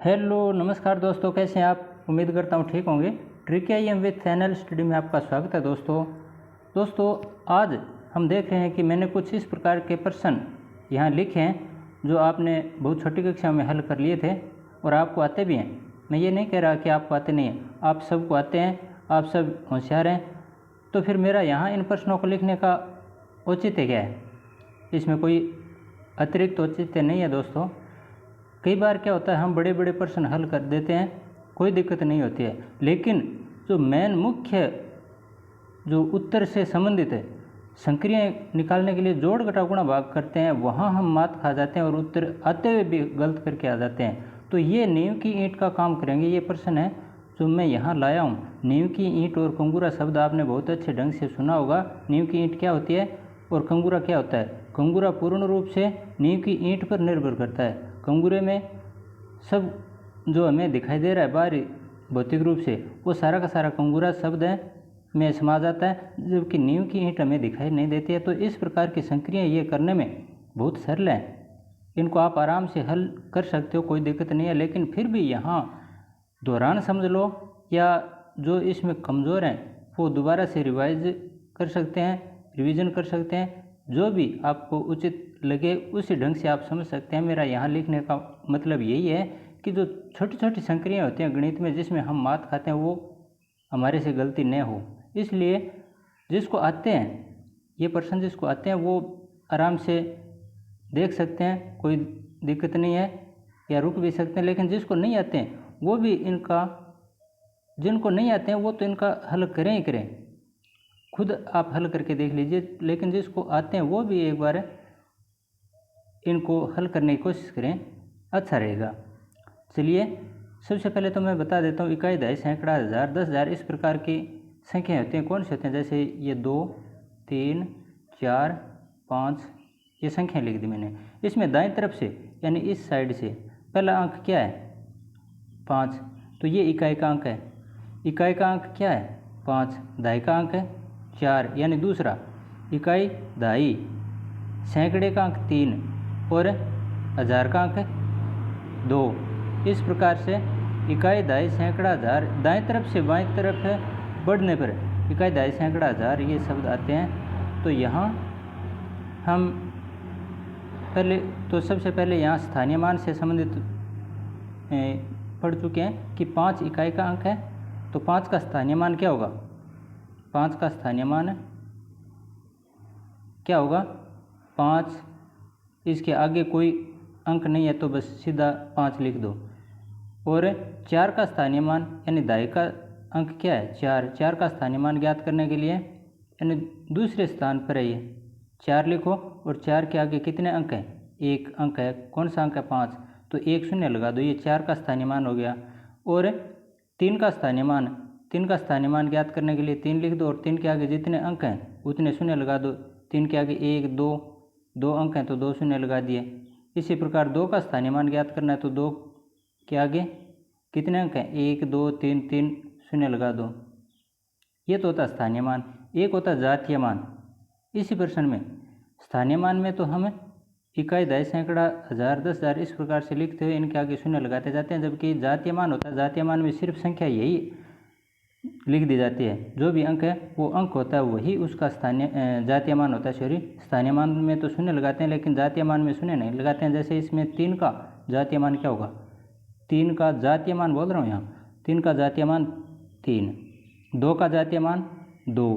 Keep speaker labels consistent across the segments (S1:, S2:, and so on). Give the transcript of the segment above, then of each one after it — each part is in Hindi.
S1: हेलो नमस्कार दोस्तों, कैसे हैं आप। उम्मीद करता हूँ ठीक होंगे। ट्रिक विद चैनल स्टडी में आपका स्वागत है दोस्तों आज हम देख रहे हैं कि मैंने कुछ इस प्रकार के प्रश्न यहाँ लिखे हैं जो आपने बहुत छोटी कक्षा में हल कर लिए थे और आपको आते भी हैं। मैं ये नहीं कह रहा कि आपको आते नहीं हैं, आप सबको आते हैं, आप सब होशियार हैं। तो फिर मेरा यहाँ इन प्रश्नों को लिखने का औचित्य क्या है? इसमें कोई अतिरिक्त औचित्य नहीं है दोस्तों। कई बार क्या होता है, हम बड़े बड़े प्रश्न हल कर देते हैं, कोई दिक्कत नहीं होती है, लेकिन जो मेन मुख्य जो उत्तर से संबंधित है, संक्रियाएं निकालने के लिए जोड़ घटाव गुणा भाग करते हैं, वहाँ हम मात खा जाते हैं और उत्तर आते हुए भी गलत करके आ जाते हैं। तो ये नींव की ईंट का काम करेंगे। ये प्रश्न है जो मैं यहाँ लाया हूँ। नींव की ईंट और कंगूरा शब्द आपने बहुत अच्छे ढंग से सुना होगा। नींव की ईंट क्या होती है और कंगूरा क्या होता है? कंगूरा पूर्ण रूप से नींव की ईंट पर निर्भर करता है। कंगूरे में सब जो हमें दिखाई दे रहा है बाहरी भौतिक रूप से, वो सारा का सारा कंगूरा शब्द में समा जाता है, जबकि नींव की ईंट हमें दिखाई नहीं देती है। तो इस प्रकार की संक्रियाएं ये करने में बहुत सरल है, इनको आप आराम से हल कर सकते हो, कोई दिक्कत नहीं है। लेकिन फिर भी यहाँ दोहरान समझ लो, या जो इसमें कमज़ोर हैं वो दोबारा से रिवाइज कर सकते हैं, रिवीजन कर सकते हैं। जो भी आपको उचित लगे उसी ढंग से आप समझ सकते हैं। मेरा यहाँ लिखने का मतलब यही है कि जो छोटी छोटी संक्रियाएं होती हैं गणित में, जिसमें हम मात खाते हैं, वो हमारे से गलती न हो। इसलिए जिसको आते हैं ये प्रश्न, जिसको आते हैं वो आराम से देख सकते हैं, कोई दिक्कत नहीं है, या रुक भी सकते हैं। लेकिन जिसको नहीं आते हैं वो भी जिनको नहीं आते हैं वो तो इनका हल करें ही करें, खुद आप हल करके देख लीजिए। लेकिन जिसको आते हैं वो भी एक बार इनको हल करने की कोशिश करें, अच्छा रहेगा। चलिए सबसे पहले तो मैं बता देता हूँ, इकाई, दहाई, सैकड़ा, हज़ार, 10,000 इस प्रकार की संख्याएं होती हैं। कौन सी होती हैं? जैसे ये 2, 3, 4, 5 ये संख्याएं लिख दी मैंने। इसमें दाईं तरफ से यानी इस साइड से पहला अंक क्या है? 5, तो ये इकाई का अंक है। इकाई का अंक क्या है? 5। दहाई का अंक है 4, यानी दूसरा। इकाई, दहाई, सैकड़े का अंक 3 और हज़ार का अंक 2। इस प्रकार से इकाई, दहाई, सैकड़ा, हज़ार दाएं तरफ से बाएं तरफ बढ़ने पर इकाई, दहाई, सैकड़ा, हज़ार ये शब्द आते हैं। तो यहाँ हम सबसे पहले यहाँ स्थानीय मान से संबंधित पढ़ चुके हैं कि 5 इकाई का अंक है, तो 5 का स्थानीय मान क्या होगा? 5 का स्थानीय मान क्या होगा? 5, इसके आगे कोई अंक नहीं है तो बस सीधा 5 लिख दो। और 4 का स्थानीय मान यानी दहाई का अंक क्या है? 4। 4 का स्थानीय मान ज्ञात करने के लिए यानी दूसरे स्थान पर है ये 4 लिखो, और 4 के आगे कितने अंक हैं? 1 अंक है। कौन सा अंक है? 5, तो 1 शून्य लगा दो, ये 4 का स्थानीय मान हो गया। और 3 का स्थानीय मान, 3 का स्थानीय मान ज्ञात करने के लिए 3 लिख दो, और 3 के आगे जितने अंक हैं उतने शून्य लगा दो। 3 के आगे 1, 2 अंक हैं तो 2 शून्य लगा दिए। इसी प्रकार 2 का स्थानीय मान ज्ञात करना है तो 2 के आगे कितने अंक हैं? 1, 2, 3 शून्य लगा दो। ये तो होता स्थानीय मान। एक होता जातीय मान। इसी प्रश्न में स्थानीय मान में तो हम इकाई, दहाई, सैकड़ा, हज़ार, 10,000 इस प्रकार से लिखते हुए इनके आगे शून्य लगाते जाते हैं, जबकि जातीय मान होता है, जातीय मान में सिर्फ संख्या यही लिख दी जाती है। जो भी अंक है वो अंक होता है, वही उसका जातीय मान होता है। सॉरी, स्थानीय मान में तो शून्य लगाते हैं लेकिन जातीय मान में शून्य नहीं लगाते हैं। जैसे इसमें 3 का जातीय मान क्या होगा? 3 का जातीय मान बोल रहा हूँ यहाँ, 3 का जातीय मान 3, 2 का जातीय मान 2,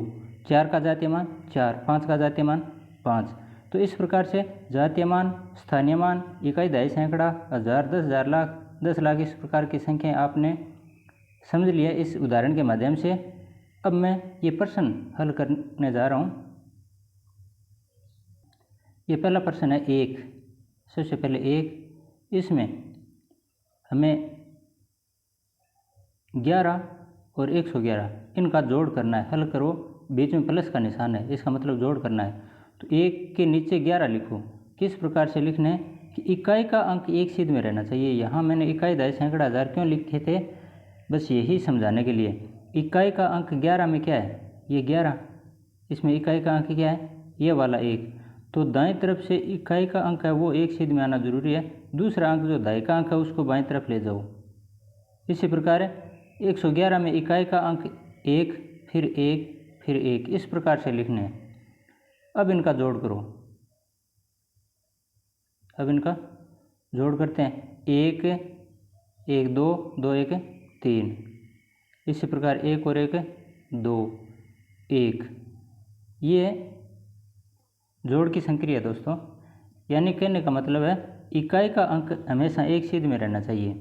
S1: 4 का जातीय मान 4, 5 का जातीय मान 5। तो इस प्रकार से जातीय मान, स्थानीय मान, इकाई, दहाई, सैकड़ा, हज़ार, 10,000, लाख, 10 लाख इस प्रकार की संख्याएँ आपने समझ लिया इस उदाहरण के माध्यम से। अब मैं ये प्रश्न हल करने जा रहा हूँ। ये पहला प्रश्न है 1। सबसे पहले 1, इसमें हमें 11 और 111 इनका जोड़ करना है। हल करो, बीच में प्लस का निशान है, इसका मतलब जोड़ करना है। तो 1 के नीचे 11 लिखो। किस प्रकार से लिखना है कि इकाई का अंक एक सीध में रहना चाहिए। यहाँ मैंने इकाई, दहाई, सैकड़ा, हज़ार क्यों लिखे थे? बस यही समझाने के लिए। इकाई का अंक 11 में क्या है? ये 11। इसमें इकाई का अंक क्या है? ये वाला 1। तो दाएं तरफ से इकाई का अंक है वो एक सीध में आना जरूरी है। दूसरा अंक जो दाएं का अंक है उसको बाएं तरफ ले जाओ। इसी प्रकार 111 में इकाई का अंक 1 फिर 1 फिर 1 इस प्रकार से लिखने हैं। अब इनका जोड़ करो। अब इनका जोड़ करते हैं। 1 1 2 2 1 3। इसी प्रकार 1 और 1 2 1। ये जोड़ की संक्रिया दोस्तों, यानी कहने का मतलब है इकाई का अंक हमेशा एक सीध में रहना चाहिए।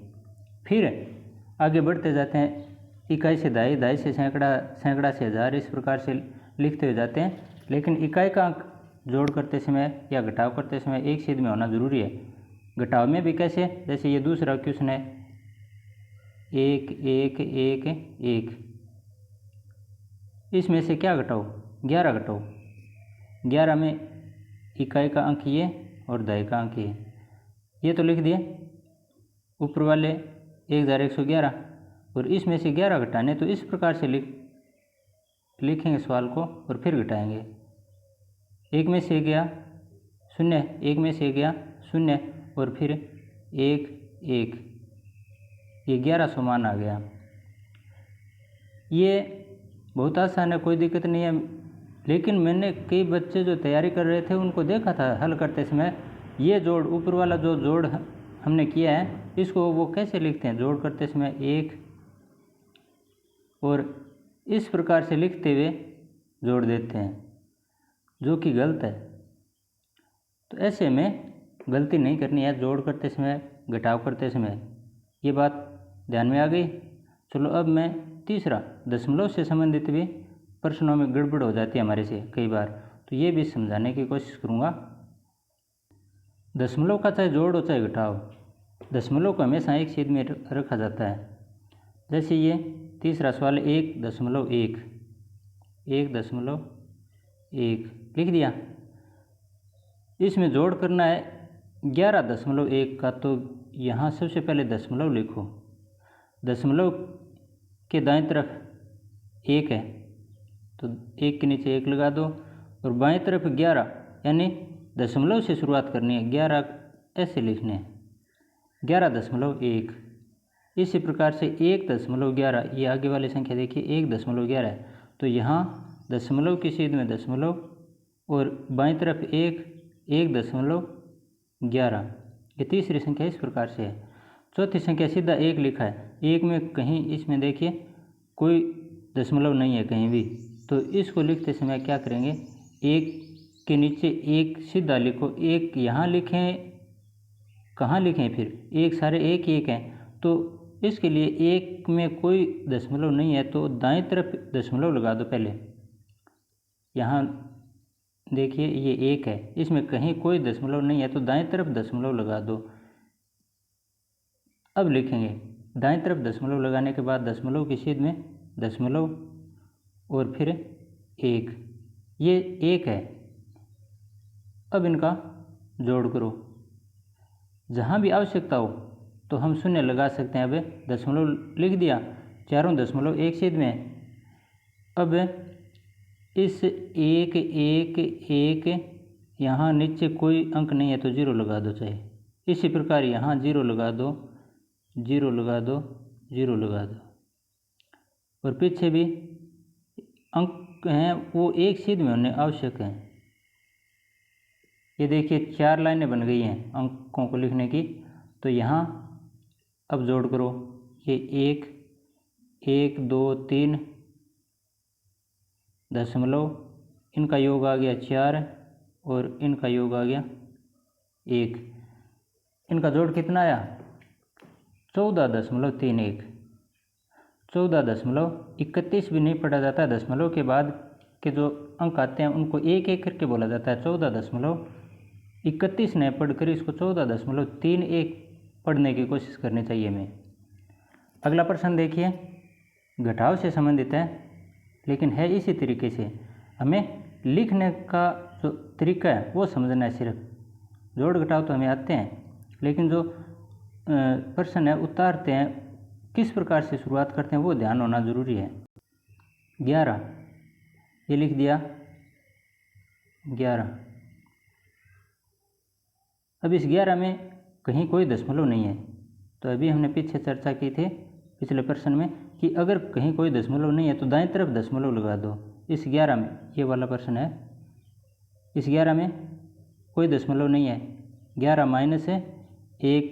S1: फिर आगे बढ़ते जाते हैं, इकाई से दाई, दाई से सैकड़ा, सैकड़ा से हज़ार, इस प्रकार से लिखते हुए जाते हैं। लेकिन इकाई का अंक जोड़ करते समय या घटाव करते समय एक सीध में होना जरूरी है। घटाव में भी कैसे, जैसे ये दूसरा क्वेश्चन है 1 1 1 1, इसमें से क्या घटाओ, 11 घटाओ। 11 में इकाई का अंक ये और दाई का अंक ये तो लिख दिए। ऊपर वाले 1111 और इसमें से 11 घटाने, तो इस प्रकार से लिखेंगे सवाल को और फिर घटाएंगे। 1 में से गया 0, 1 में से गया 0 और फिर 1 1, ये 11 समान आ गया। ये बहुत आसान है, कोई दिक्कत नहीं है। लेकिन मैंने कई बच्चे जो तैयारी कर रहे थे उनको देखा था हल करते समय, ये जोड़ ऊपर वाला जो जोड़ हमने किया है इसको वो कैसे लिखते हैं, जोड़ करते समय 1 और इस प्रकार से लिखते हुए जोड़ देते हैं, जो कि गलत है। तो ऐसे में गलती नहीं करनी है, जोड़ करते समय, घटाव करते समय। ये बात ध्यान में आ गई। चलो अब मैं तीसरा, दशमलव से संबंधित भी प्रश्नों में गड़बड़ हो जाती है हमारे से कई बार, तो ये भी समझाने की कोशिश करूँगा। दशमलव का चाहे जोड़ हो चाहे घटाव, दशमलव को हमेशा एक छेद में रखा जाता है। जैसे ये तीसरा सवाल 1.1, 1.1 लिख दिया। इसमें जोड़ करना है 11.1 का, तो यहाँ सबसे पहले दशमलव लिखो। दशमलव के दाएं तरफ 1 है तो 1 के नीचे 1 लगा दो, और बाएं तरफ 11, यानी दशमलव से शुरुआत करनी है। 11 ऐसे लिखने हैं, 11.1। इसी प्रकार से 1.11, ये आगे वाली संख्या देखिए 1.11 है, तो यहाँ दशमलव की सीध में दशमलव और बाएं तरफ 1.11। ये तीसरी संख्या इस प्रकार से है। चौथी संख्या सीधा 1 लिखा है, 1 में कहीं इसमें देखिए कोई दशमलव नहीं है कहीं भी, तो इसको लिखते समय क्या करेंगे, 1 के नीचे 1 सीधा लिखो। 1 यहाँ लिखें, कहाँ लिखें फिर, एक सारे 1 1 हैं, तो इसके लिए 1 में कोई दशमलव नहीं है तो दाएं तरफ दशमलव लगा दो पहले। यहाँ देखिए ये 1 है, इसमें कहीं कोई दशमलव नहीं है तो दाएं तरफ दशमलव लगा दो। अब लिखेंगे, दाएं तरफ दशमलव लगाने के बाद दशमलव की सीध में दशमलव और फिर 1, ये 1 है। अब इनका जोड़ करो। जहाँ भी आवश्यकता हो तो हम 0 लगा सकते हैं। अब दशमलव लिख दिया, चारों दशमलव एक सीध में। अब इस 1 1 1 यहाँ नीचे कोई अंक नहीं है तो 0 लगा दो चाहे। इसी प्रकार यहाँ 0 लगा दो, 0 लगा दो, 0 लगा दो, और पीछे भी अंक हैं वो एक सीध में होने आवश्यक हैं। ये देखिए 4 लाइनें बन गई हैं अंकों को लिखने की। तो यहाँ अब जोड़ करो, ये 1 1 2 3 दशमलव, इनका योग आ गया 4 और इनका योग आ गया 1। इनका जोड़ कितना आया, 14.31। 14.31 भी नहीं पढ़ा जाता है, दशमलव के बाद के जो अंक आते हैं उनको एक एक करके बोला जाता है। 14.31 नहीं पढ़कर इसको 14.31 पढ़ने की कोशिश करनी चाहिए हमें। अगला प्रश्न देखिए, घटाव से संबंधित है लेकिन है इसी तरीके से। हमें लिखने का जो तरीका है वो समझना है। सिर्फ जोड़ घटाव तो हमें आते हैं, लेकिन जो प्रश्न है उतारते हैं किस प्रकार से शुरुआत करते हैं वो ध्यान होना ज़रूरी है। 11 ये लिख दिया 11। अब इस 11 में कहीं कोई दशमलव नहीं है। तो अभी हमने पीछे चर्चा की थी पिछले प्रश्न में कि अगर कहीं कोई दशमलव नहीं है तो दाईं तरफ दशमलव लगा दो। इस 11 में, ये वाला प्रश्न है, इस 11 में कोई दशमलव नहीं है। 11 माइनस है 1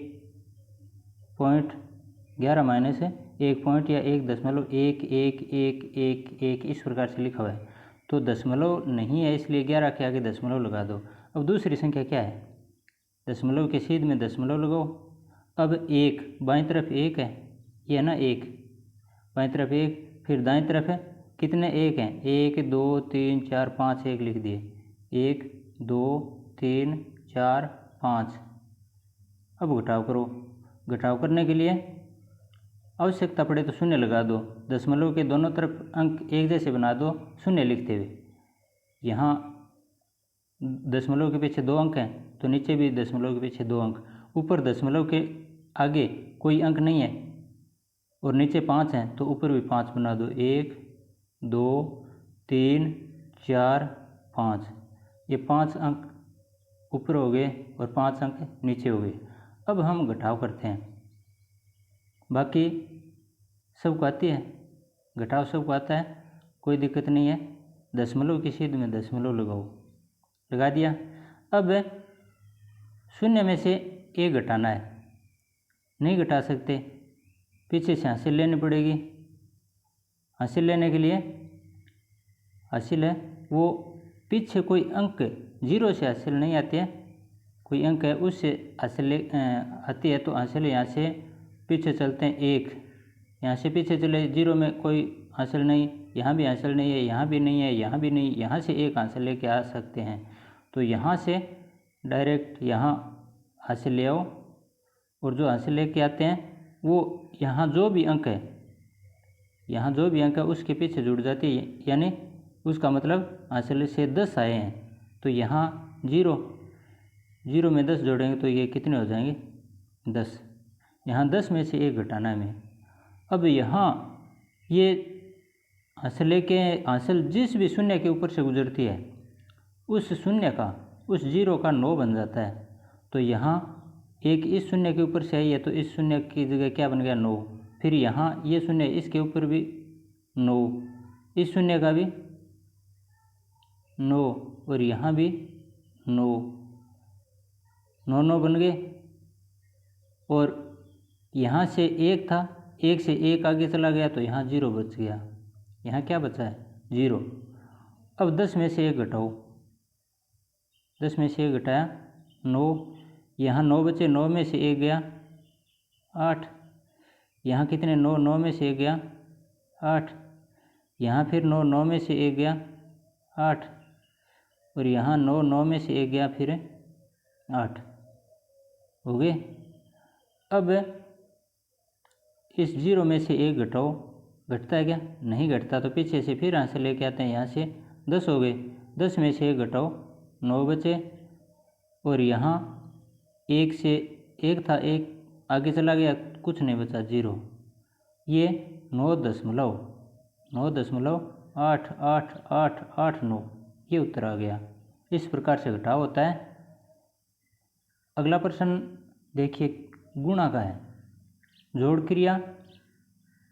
S1: पॉइंट, 11 माइनस है 1 पॉइंट या 1.11111 इस प्रकार से लिखा हुआ है। तो दशमलव नहीं है इसलिए 11 के आगे दशमलव लगा दो। अब दूसरी संख्या क्या है, दशमलव के सीध में दशमलव लगाओ। अब 1 बाईं तरफ 1 है, ये है ना 1 बाईं तरफ 1, फिर दाईं तरफ है कितने 1 हैं, 1 2 3 4 5 1 लिख दिए, 1 2 3 4 5। अब घटाव करो। घटाव करने के लिए आवश्यकता पड़े तो शून्य लगा दो। दशमलव के दोनों तरफ अंक एक जैसे बना दो शून्य लिखते हुए। यहाँ दशमलव के पीछे 2 अंक हैं तो नीचे भी दशमलव के पीछे 2 अंक। ऊपर दशमलव के आगे कोई अंक नहीं है और नीचे 5 हैं तो ऊपर भी 5 बना दो, 1 2 3 4 5। ये 5 अंक ऊपर हो गए और 5 अंक नीचे हो गए। अब हम घटाव करते हैं। बाकी सबको आती है, घटाव सबको आता है, कोई दिक्कत नहीं है। दशमलव की सीध में दशमलव लगाओ, लगा दिया। अब शून्य में से 1 घटाना है, नहीं घटा सकते, पीछे से हासिल लेनी पड़ेगी। हासिल लेने के लिए हासिल है वो पीछे कोई अंक 0 से हासिल नहीं आती है, कोई अंक है उससे हासिल आती है। तो हासिल यहाँ से पीछे चलते हैं 1, यहाँ से पीछे चले, 0 में कोई हासिल नहीं, यहाँ भी हासिल नहीं है, यहाँ भी नहीं है, यहाँ भी नहीं, यहाँ से 1 हासिल लेके आ सकते हैं। तो यहाँ से डायरेक्ट यहाँ हासिल ले आओ और जो हासिल लेके आते हैं वो यहाँ जो भी अंक है, यहाँ जो भी अंक है उसके पीछे जुड़ जाती है, यानी उसका मतलब हासिल से 10 आए हैं तो यहाँ 0 में 10 जोड़ेंगे तो ये कितने हो जाएंगे 10। यहाँ 10 में से 1 घटाना है हमें। अब यहाँ ये हासिल जिस भी शून्य के ऊपर से गुजरती है उस शून्य का, उस 0 का 9 बन जाता है। तो यहाँ एक इस शून्य के ऊपर से आई है तो इस शून्य की जगह क्या बन गया 9। फिर यहाँ ये शून्य इसके ऊपर भी 9, इस शून्य का भी 9 और यहाँ भी 9, 9 बन गए। और यहाँ से 1 था, 1 से 1 आगे चला गया तो यहाँ 0 बच गया, यहाँ क्या बचा है 0। अब 10 में से 1 घटाओ, 10 में से 1 घटाया 9, यहाँ 9 बचे, 9 में से 1 गया 8, यहाँ कितने 9, 9 में से 1 गया 8, यहाँ फिर 9, 9 में से 1 गया 8 और यहाँ 9, 9 में से 1 गया फिर 8 हो गए। अब इस 0 में से 1 घटाओ, घटता है क्या, नहीं घटता, तो पीछे से फिर यहाँ से लेके आते हैं, यहाँ से 10 हो गए, 10 में से 1 घटाओ 9 बचे और यहाँ 1 से 1 था, 1 आगे चला गया, कुछ नहीं बचा 0। ये 9.88889 ये उत्तर आ गया। इस प्रकार से घटाव होता है। अगला प्रश्न देखिए, गुणा का है, जोड़ क्रिया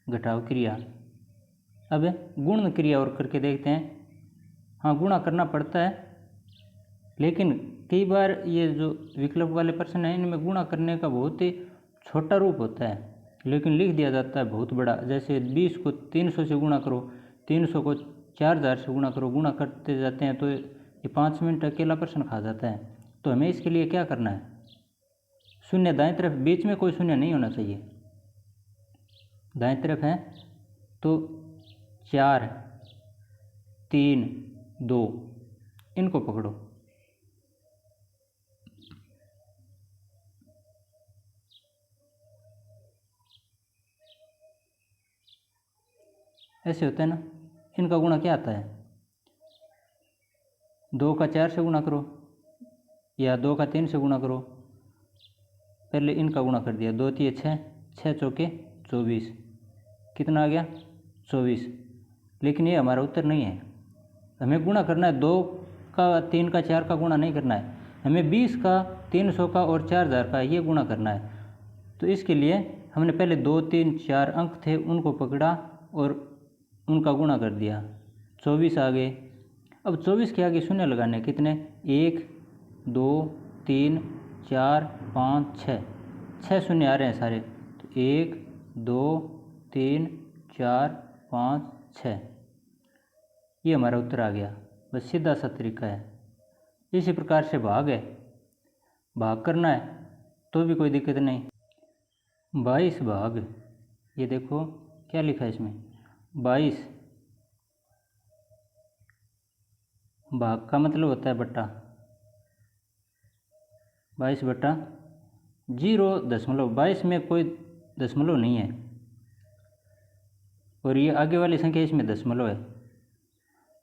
S1: घटाव क्रिया। अब गुण क्रिया और करके देखते हैं। हाँ, गुणा करना पड़ता है, लेकिन कई बार ये जो विकल्प वाले प्रश्न हैं इनमें गुणा करने का बहुत ही छोटा रूप होता है, लेकिन लिख दिया जाता है बहुत बड़ा। जैसे 20 को 300 से गुणा करो, 300 को 4000 से गुणा करो, गुणा करते जाते हैं तो ये 5 मिनट अकेला प्रश्न खा जाता है। तो हमें इसके लिए क्या करना है, शून्य दाएं तरफ, बीच में कोई शून्य नहीं होना चाहिए, दाएं तरफ है तो 4 3 2 इनको पकड़ो। ऐसे होता है ना। इनका गुणा क्या आता है, 2 का 4 से गुणा करो या 2 का 3 से गुणा करो। पहले इनका गुणा कर दिया, 2 3 6, 6 चौके 24, कितना आ गया 24। लेकिन ये हमारा उत्तर नहीं है, हमें गुणा करना है, 2 का 3 का 4 का गुणा नहीं करना है। हमें 20 का, 300 का और 4000 का ये गुणा करना है। तो इसके लिए हमने पहले 2, 3, 4 अंक थे उनको पकड़ा और उनका गुणा कर दिया, 24 आ गए। अब 24 के आगे शून्य लगाने कितने, 1, 2, 3, 4, 5, 6 शून्य आ रहे हैं सारे। तो 1, 2, 3, 4, 5, 6, ये हमारा उत्तर आ गया। बस सीधा सा तरीका है। इसी प्रकार से भाग है, भाग करना है तो भी कोई दिक्कत नहीं। 22 भाग, ये देखो क्या लिखा है इसमें, 22 भाग का मतलब होता है बट्टा, 22 बट्टा 0.22 में कोई दशमलव नहीं है और ये आगे वाली संख्या इसमें दशमलव है,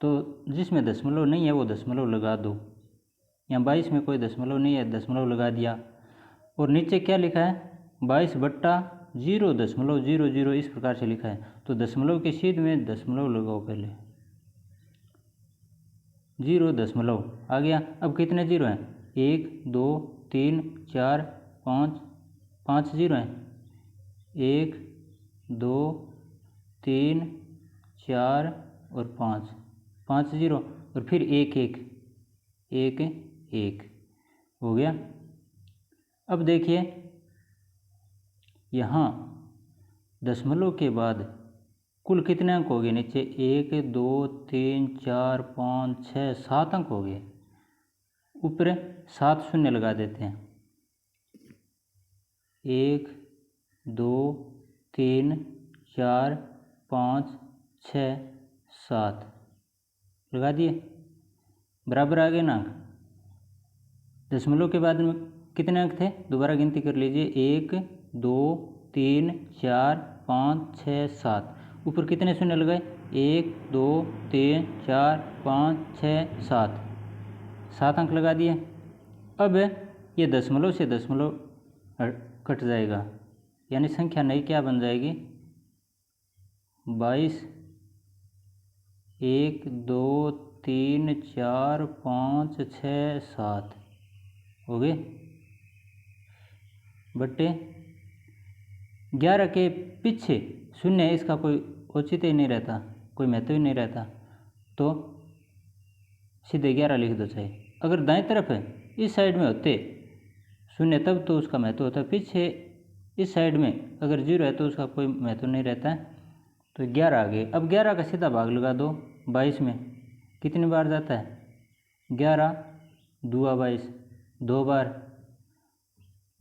S1: तो जिसमें दशमलव नहीं है वो दशमलव लगा दो। यहाँ 22 में कोई दशमलव नहीं है, दशमलव लगा दिया। और नीचे क्या लिखा है, 22 बट्टा 0.00 इस प्रकार से लिखा है। तो दशमलव के सीध में दशमलव लगाओ, पहले 0 आ गया। अब कितने जीरो हैं, 1, 2, 3, 4, 5 जीरो हैं, 1, 2, 3, 4 और 5 जीरो, और फिर 1, 1, 1 हो गया। अब देखिए यहाँ दशमलव के बाद कुल कितने अंक हो गए नीचे, 1, 2, 3, 4, 5, 6, 7 अंक हो गए। ऊपर 7 शून्य लगा देते हैं, 1, 2, 3, 4, 5, 6, 7 लगा दिए, बराबर आ गए ना अंक। दशमलव के बाद में कितने अंक थे, दोबारा गिनती कर लीजिए, 1, 2, 3, 4, 5, 6, 7। ऊपर कितने शून्य लगाए, 1, 2, 3, 4, 5, 6, 7 अंक लगा दिए। अब ये दशमलव से दशमलव कट जाएगा, यानी संख्या नई क्या बन जाएगी, 22, 1, 2, 3, 4, 5, 6, 7 हो गए बट्टे 11 के पीछे शून्य है, इसका कोई औचित्य ही नहीं रहता, कोई महत्व ही नहीं रहता, तो सीधे 11 लिख दो। चाहे अगर दाएं तरफ है इस साइड में होते शून्य तब तो उसका महत्व होता है, पीछे इस साइड में अगर 0 है तो उसका कोई महत्व नहीं रहता है। तो 11 आ गए। अब 11 का सीधा भाग लगा दो 22 में, कितनी बार जाता है, 11 दूआ 22, 2 बार।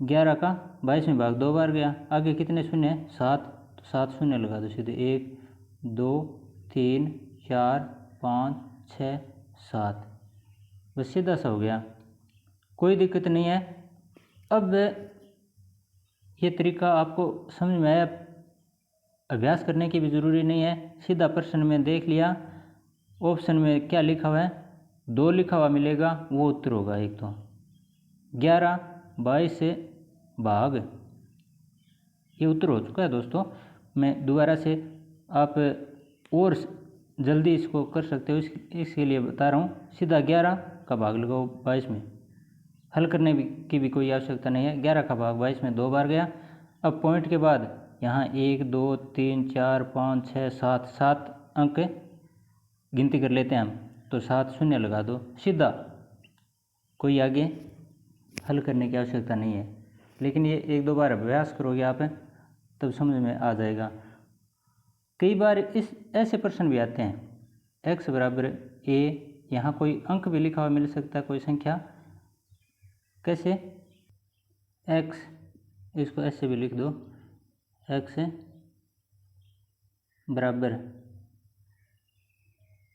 S1: 11 का 22 में भाग 2 बार गया, आगे कितने शून्य है, 7, तो 7 शून्य लगा दो सीधे, 1, 2, 3, 4, 5, 6, 7, बस सीधा सा हो गया, कोई दिक्कत नहीं है। अब ये तरीका आपको समझ में आया, अभ्यास करने की भी ज़रूरी नहीं है, सीधा प्रश्न में देख लिया, ऑप्शन में क्या लिखा हुआ है, 2 लिखा हुआ मिलेगा, वो उत्तर होगा एक। तो 11 22 से भाग, ये उत्तर हो चुका है दोस्तों। मैं दोबारा से आप और जल्दी इसको कर सकते हो, इसके लिए बता रहा हूँ। सीधा 11 का भाग लगाओ 22 में, हल करने की भी कोई आवश्यकता नहीं है। 11 का भाग 22 में 2 बार गया। अब पॉइंट के बाद यहाँ 1, 2, 3, 4, 5, 6, 7 अंक गिनती कर लेते हैं हम, तो 7 शून्य लगा दो सीधा, कोई आगे हल करने की आवश्यकता नहीं है। लेकिन ये 1-2 बार अभ्यास करोगे आप तब समझ में आ जाएगा। कई बार इस ऐसे प्रश्न भी आते हैं, x बराबर a, यहाँ कोई अंक भी लिखा हुआ मिल सकता है, कोई संख्या, कैसे, x, इसको ऐसे भी लिख दो, x बराबर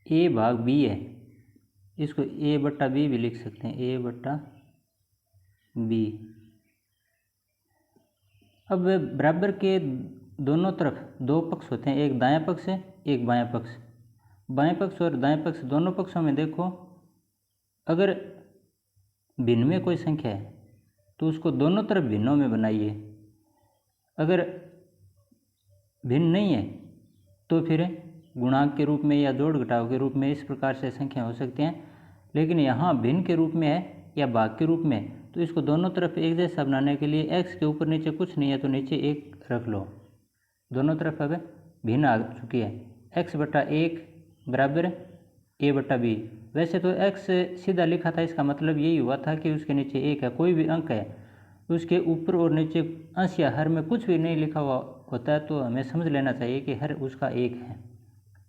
S1: a भाग b है, इसको a बट्टा b भी लिख सकते हैं, a बट्टा b। अब बराबर के दोनों तरफ 2 पक्ष होते हैं, एक दायां पक्ष है एक बायां पक्ष। बाएं पक्ष और दाएं पक्ष दोनों पक्षों में देखो, अगर भिन्न में कोई संख्या है तो उसको दोनों तरफ भिन्नों में बनाइए, अगर भिन्न नहीं है तो फिर गुणांक के रूप में या जोड़ घटाव के रूप में इस प्रकार से संख्या हो सकती हैं। लेकिन यहाँ भिन्न के रूप में है या भाग के रूप में, तो इसको दोनों तरफ एक जैसा बनाने के लिए x के ऊपर नीचे कुछ नहीं है तो नीचे 1 रख लो। दोनों तरफ अब भिन्न आ चुकी है। x/1 बराबर a/b। वैसे तो x सीधा लिखा था, इसका मतलब यही हुआ था कि उसके नीचे 1 है। कोई भी अंक है उसके ऊपर और नीचे अंश या हर में कुछ भी नहीं लिखा हुआ होता है तो हमें समझ लेना चाहिए कि हर उसका 1 है,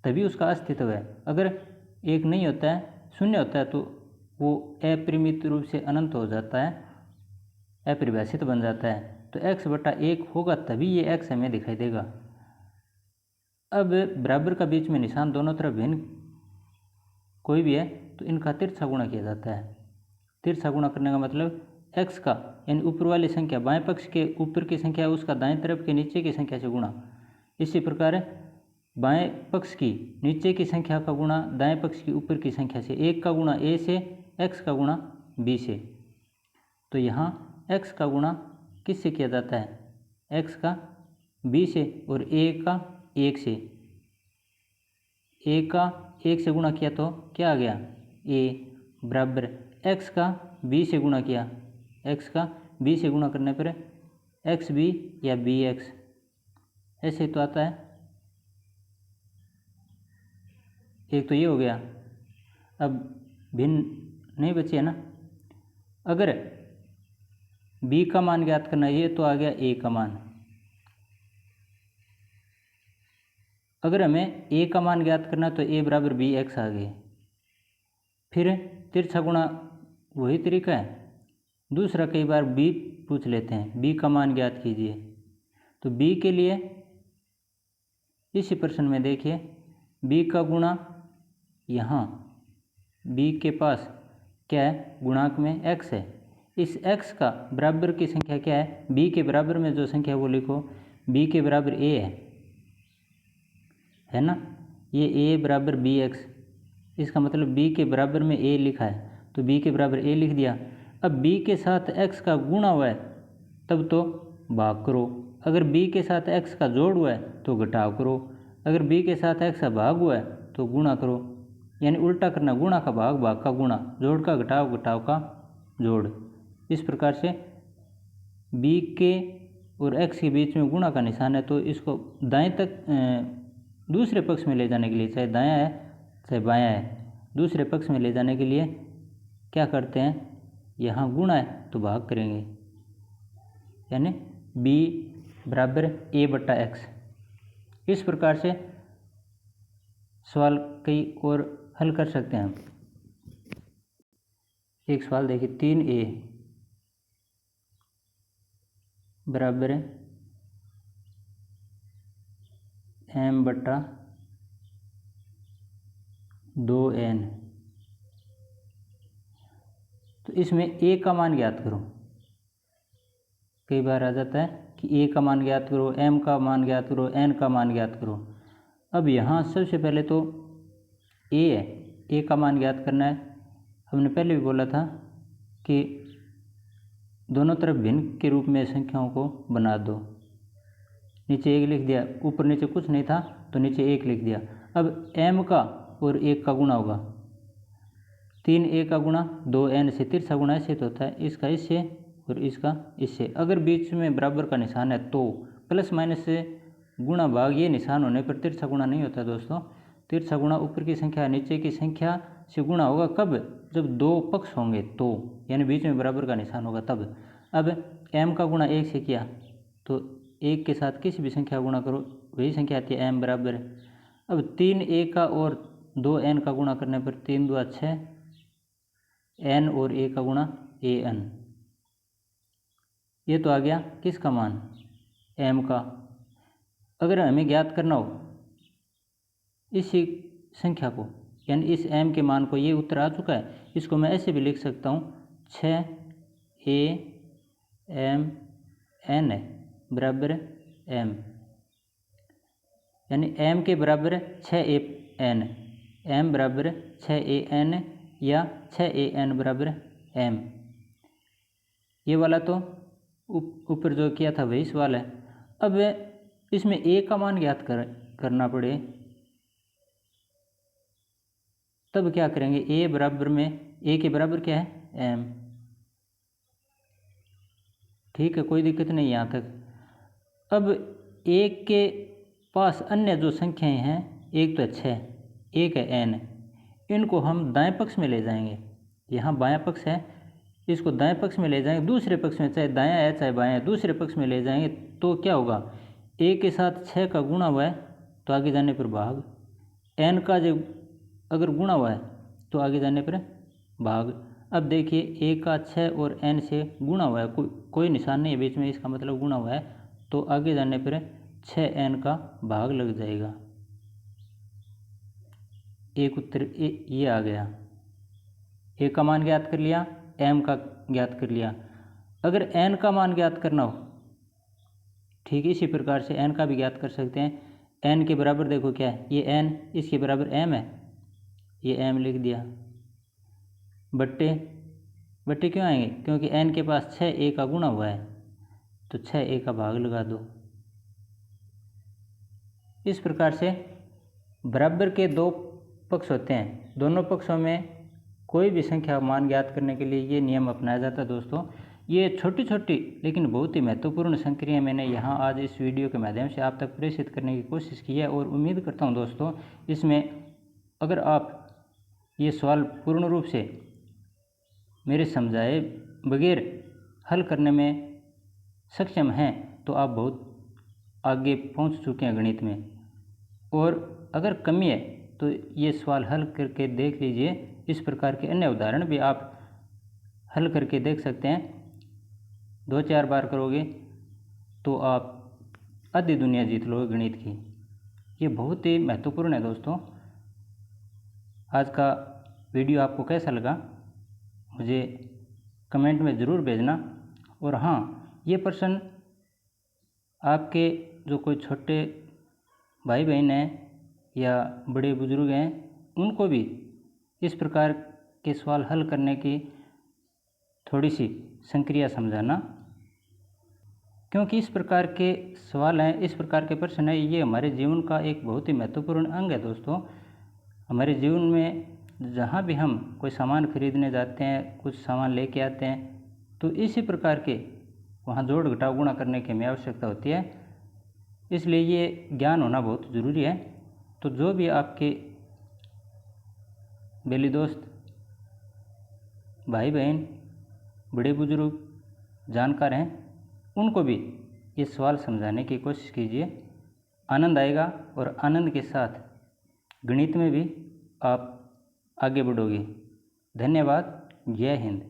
S1: तभी उसका अस्तित्व है। अगर 1 नहीं होता है, शून्य होता है, तो वो अपरिमित रूप से अनंत हो जाता है, अपरिभाषित बन जाता है। तो x/1 होगा तभी ये x हमें दिखाई देगा। अब बराबर का बीच में निशान दोनों तरफ भिन्न कोई भी है तो इनका तिरछा गुणा किया जाता है। तिरछा गुणा करने का मतलब x का यानी ऊपर वाली संख्या बाएं पक्ष के ऊपर की संख्या उसका दाएं तरफ के नीचे की संख्या से गुणा। इसी प्रकार बाएं पक्ष की नीचे की संख्या का गुणा दाएं पक्ष की ऊपर की संख्या से। 1 का गुणा a से, x का गुणा b से। तो यहाँ x का गुणा किससे किया जाता है? x का b से और a का 1 से। a का 1 से गुणा किया तो क्या आ गया? a बराबर x का b से गुणा किया, x का b से गुणा करने पर xb या bx ऐसे तो आता है। एक तो ये हो गया। अब भिन्न नहीं बची है ना। अगर b का मान ज्ञात करना है, ये तो आ गया a का मान। अगर हमें a का मान ज्ञात करना तो a बराबर bx आ गए। फिर तिरछा गुणा वही तरीका है। दूसरा कई बार b पूछ लेते हैं, b का मान ज्ञात कीजिए। तो b के लिए इसी प्रश्न में देखिए b का गुणा यहाँ b के पास क्या है? गुणांक में x है। इस x का बराबर की संख्या क्या है? b के बराबर में जो संख्या वो लिखो। b के बराबर a है ना। ये a बराबर bx, इसका मतलब b के बराबर में a लिखा है तो b के बराबर a लिख दिया। अब b के साथ x का गुणा हुआ है तब तो भाग करो। अगर b के साथ x का जोड़ हुआ है तो घटाव करो। अगर b के साथ x का भाग हुआ है तो गुणा करो। यानी उल्टा करना, गुणा का भाग, भाग का गुणा, जोड़ का घटाव, घटाव का जोड़। इस प्रकार से b के और x के बीच में गुणा का निशान है तो इसको दाएं तक दूसरे पक्ष में ले जाने के लिए, चाहे दायां है चाहे बायां है, दूसरे पक्ष में ले जाने के लिए क्या करते हैं? यहाँ गुणा है तो भाग करेंगे, यानी b बराबर a/x। इस प्रकार से सवाल कई और हल कर सकते हैं हम। एक सवाल देखिए, 3a बराबर m/2n। तो इसमें a का मान ज्ञात करो। कई बार आ जाता है कि a का मान ज्ञात करो, m का मान ज्ञात करो, n का मान ज्ञात करो। अब यहाँ सबसे पहले तो a है, a का मान ज्ञात करना है। हमने पहले भी बोला था कि दोनों तरफ भिन्न के रूप में संख्याओं को बना दो। नीचे 1 लिख दिया, ऊपर नीचे कुछ नहीं था तो नीचे 1 लिख दिया। अब m का और 1 का गुणा होगा। 3a का गुणा 2n से, तिरछा गुणा ऐसे तो होता है, इसका इससे और इसका इससे। अगर बीच में बराबर का निशान है तो प्लस माइनस से गुणा भाग ये निशान होने पर तिरछा गुणा नहीं होता दोस्तों। तिरछा गुणा ऊपर की संख्या नीचे की संख्या से गुणा होगा कब? जब दो पक्ष होंगे तो, यानी बीच में बराबर का निशान होगा तब। अब m का गुणा 1 से किया तो 1 के साथ किसी भी संख्या गुणा करो, वही संख्या आती है m बराबर। अब 3a का और 2n का गुणा करने पर 3 2 6, n और a का गुणा an। ये तो आ गया किसका मान? m का। अगर हमें ज्ञात करना हो इसी संख्या को, यानी इस m के मान को, ये उत्तर आ चुका है। इसको मैं ऐसे भी लिख सकता हूँ 6a m n बराबर m, यानी m के बराबर 6a n, m बराबर 6a n या 6a n बराबर m। ये वाला तो ऊपर जो किया था वही सवाल है। अब इसमें a का मान ज्ञात करना पड़े तब क्या करेंगे? a बराबर में, a के बराबर क्या है? m, ठीक है, कोई दिक्कत नहीं यहाँ तक। अब एक के पास अन्य जो संख्याएं हैं, एक तो है 6, एक है n, इनको हम दाएं पक्ष में ले जाएंगे। यहाँ बायां पक्ष है, इसको दाएं पक्ष में ले जाएंगे, दूसरे पक्ष में चाहे दायां है चाहे बायां है, दूसरे पक्ष में ले जाएंगे तो क्या होगा, a के साथ 6 का गुणा हुआ है तो आगे जाने पर भाग, n का जो अगर गुणा हुआ है तो आगे जाने पर भाग। अब देखिए a का 6 और n से गुणा हुआ है, कोई निशान नहीं है बीच में, इसका मतलब गुणा हुआ है, तो आगे जाने पर 6n का भाग लग जाएगा। एक उत्तर ये आ गया। a का मान ज्ञात कर लिया, m का ज्ञात कर लिया। अगर n का मान ज्ञात करना हो, ठीक इसी प्रकार से n का भी ज्ञात कर सकते हैं। n के बराबर देखो क्या है, ये n, इसके बराबर m है, ये m लिख दिया, बट्टे बट्टे क्यों आएंगे, क्योंकि n के पास 6 a का गुणा हुआ है, तो 6 a का भाग लगा दो। इस प्रकार से बराबर के दो पक्ष होते हैं, दोनों पक्षों में कोई भी संख्या मान ज्ञात करने के लिए ये नियम अपनाया जाता है। दोस्तों, ये छोटी छोटी लेकिन बहुत ही महत्वपूर्ण संक्रियाएं मैंने यहाँ आज इस वीडियो के माध्यम से आप तक प्रेषित करने की कोशिश की है, और उम्मीद करता हूँ दोस्तों इसमें अगर आप ये सवाल पूर्ण रूप से मेरे समझाए बगैर हल करने में सक्षम हैं तो आप बहुत आगे पहुँच चुके हैं गणित में। और अगर कमी है तो ये सवाल हल करके देख लीजिए, इस प्रकार के अन्य उदाहरण भी आप हल करके देख सकते हैं। 2-4 बार करोगे तो आप आधी दुनिया जीत लोगे गणित की। ये बहुत ही महत्वपूर्ण है दोस्तों। आज का वीडियो आपको कैसा लगा मुझे कमेंट में ज़रूर भेजना। और हाँ, ये प्रश्न आपके जो कोई छोटे भाई बहन हैं या बड़े बुजुर्ग हैं, उनको भी इस प्रकार के सवाल हल करने की थोड़ी सी संक्रिया समझाना, क्योंकि इस प्रकार के सवाल हैं, इस प्रकार के प्रश्न हैं, ये हमारे जीवन का एक बहुत ही महत्वपूर्ण अंग है दोस्तों। हमारे जीवन में जहाँ भी हम कोई सामान खरीदने जाते हैं, कुछ सामान लेके आते हैं, तो इसी प्रकार के वहाँ जोड़ घटाव गुणा करने की हमें आवश्यकता होती है, इसलिए ये ज्ञान होना बहुत ज़रूरी है। तो जो भी आपके बेली दोस्त, भाई बहन, बड़े बुजुर्ग, जानकार हैं, उनको भी ये सवाल समझाने की कोशिश कीजिए, आनंद आएगा और आनंद के साथ गणित में भी आप आगे बढ़ोगे। धन्यवाद। जय हिंद।